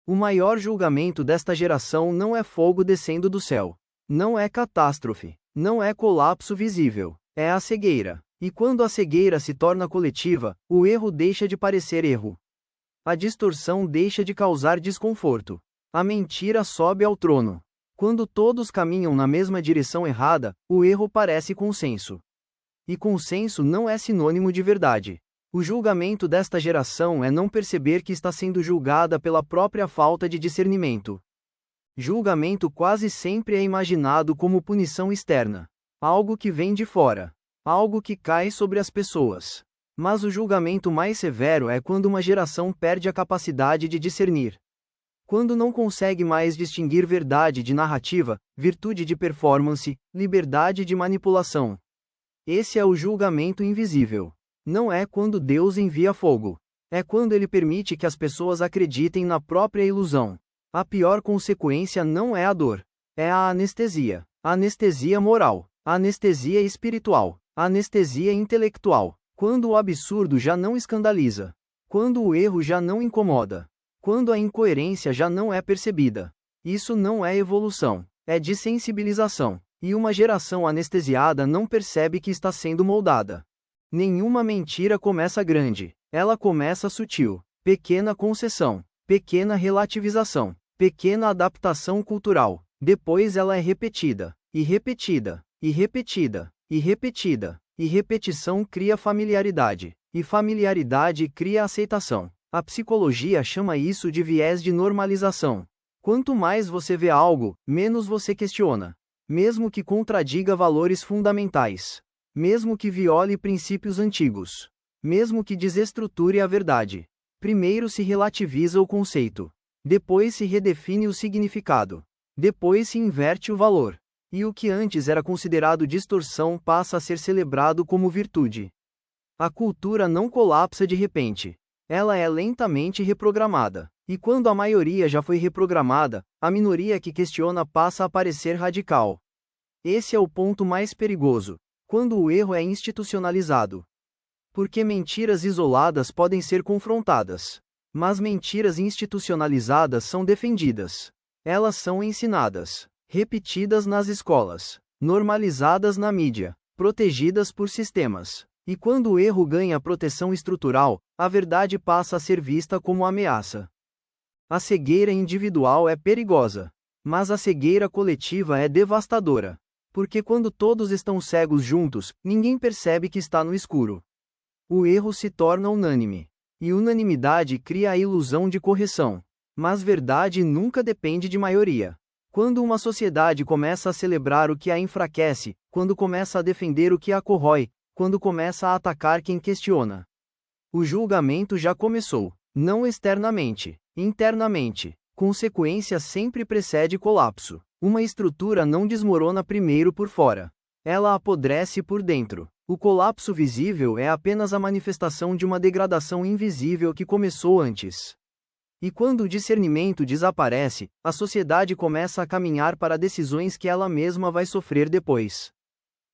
O maior julgamento desta geração não é fogo descendo do céu. Não é catástrofe. Não é colapso visível. É a cegueira. E quando a cegueira se torna coletiva, o erro deixa de parecer erro. A distorção deixa de causar desconforto. A mentira sobe ao trono. Quando todos caminham na mesma direção errada, o erro parece consenso. E consenso não é sinônimo de verdade. O julgamento desta geração é não perceber que está sendo julgada pela própria falta de discernimento. Julgamento quase sempre é imaginado como punição externa. Algo que vem de fora. Algo que cai sobre as pessoas. Mas o julgamento mais severo é quando uma geração perde a capacidade de discernir. Quando não consegue mais distinguir verdade de narrativa, virtude de performance, liberdade de manipulação. Esse é o julgamento invisível. Não é quando Deus envia fogo. É quando ele permite que as pessoas acreditem na própria ilusão. A pior consequência não é a dor. É a anestesia. Anestesia moral. Anestesia espiritual. Anestesia intelectual. Quando o absurdo já não escandaliza. Quando o erro já não incomoda. Quando a incoerência já não é percebida. Isso não é evolução. É dessensibilização. E uma geração anestesiada não percebe que está sendo moldada. Nenhuma mentira começa grande. Ela começa sutil. Pequena concessão. Pequena relativização. Pequena adaptação cultural. Depois ela é repetida. E repetida. E repetida. E repetida. E repetição cria familiaridade. E familiaridade cria aceitação. A psicologia chama isso de viés de normalização. Quanto mais você vê algo, menos você questiona. Mesmo que contradiga valores fundamentais. Mesmo que viole princípios antigos. Mesmo que desestruture a verdade. Primeiro se relativiza o conceito. Depois se redefine o significado. Depois se inverte o valor. E o que antes era considerado distorção passa a ser celebrado como virtude. A cultura não colapsa de repente. Ela é lentamente reprogramada. E quando a maioria já foi reprogramada, a minoria que questiona passa a parecer radical. Esse é o ponto mais perigoso. Quando o erro é institucionalizado. Porque mentiras isoladas podem ser confrontadas. Mas mentiras institucionalizadas são defendidas. Elas são ensinadas, repetidas nas escolas, normalizadas na mídia, protegidas por sistemas. E quando o erro ganha proteção estrutural, a verdade passa a ser vista como ameaça. A cegueira individual é perigosa. Mas a cegueira coletiva é devastadora. Porque quando todos estão cegos juntos, ninguém percebe que está no escuro. O erro se torna unânime. E unanimidade cria a ilusão de correção. Mas verdade nunca depende de maioria. Quando uma sociedade começa a celebrar o que a enfraquece, quando começa a defender o que a corrói, quando começa a atacar quem questiona. O julgamento já começou. Não externamente, internamente. Consequência sempre precede colapso. Uma estrutura não desmorona primeiro por fora. Ela apodrece por dentro. O colapso visível é apenas a manifestação de uma degradação invisível que começou antes. E quando o discernimento desaparece, a sociedade começa a caminhar para decisões que ela mesma vai sofrer depois.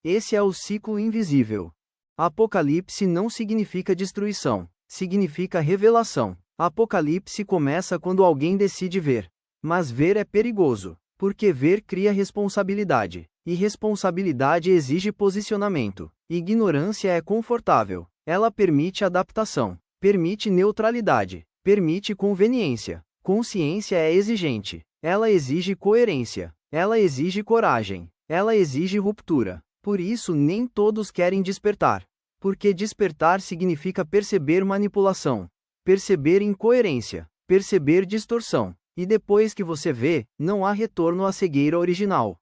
Esse é o ciclo invisível. Apocalipse não significa destruição, significa revelação. Apocalipse começa quando alguém decide ver. Mas ver é perigoso, porque ver cria responsabilidade. E responsabilidade exige posicionamento. Ignorância é confortável. Ela permite adaptação, permite neutralidade, permite conveniência. Consciência é exigente. Ela exige coerência. Ela exige coragem. Ela exige ruptura. Por isso nem todos querem despertar. Porque despertar significa perceber manipulação, perceber incoerência, perceber distorção. E depois que você vê, não há retorno à cegueira original.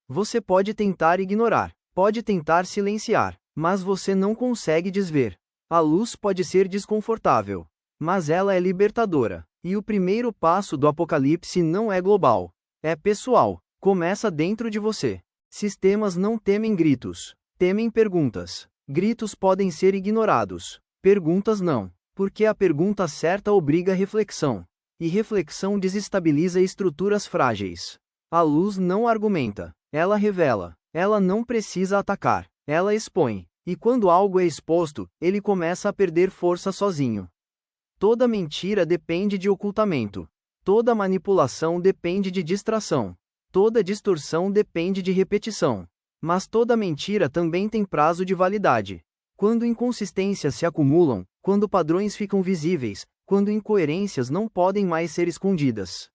Você pode tentar ignorar, pode tentar silenciar, mas você não consegue desver. A luz pode ser desconfortável, mas ela é libertadora. E o primeiro passo do Apocalipse não é global, é pessoal. Começa dentro de você. Sistemas não temem gritos, temem perguntas. Gritos podem ser ignorados, perguntas não, porque a pergunta certa obriga reflexão. E reflexão desestabiliza estruturas frágeis. A luz não argumenta, ela revela. Ela não precisa atacar, ela expõe. E quando algo é exposto, ele começa a perder força sozinho. Toda mentira depende de ocultamento. Toda manipulação depende de distração. Toda distorção depende de repetição. Mas toda mentira também tem prazo de validade. Quando inconsistências se acumulam, quando padrões ficam visíveis, quando incoerências não podem mais ser escondidas,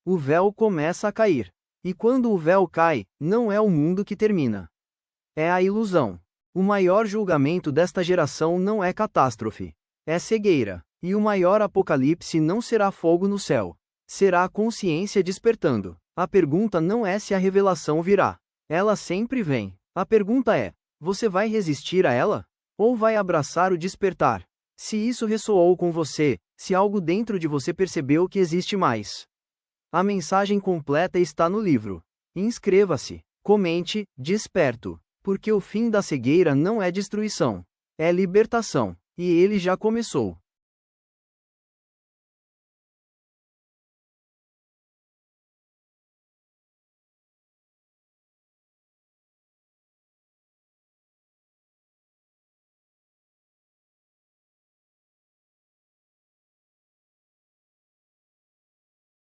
o véu começa a cair. E quando o véu cai, não é o mundo que termina. É a ilusão. O maior julgamento desta geração não é catástrofe. É cegueira. E o maior apocalipse não será fogo no céu. Será a consciência despertando. A pergunta não é se a revelação virá. Ela sempre vem. A pergunta é: você vai resistir a ela? Ou vai abraçar o despertar? Se isso ressoou com você, se algo dentro de você percebeu que existe mais, a mensagem completa está no livro. Inscreva-se, comente, desperto. Porque o fim da cegueira não é destruição. É libertação. E ele já começou.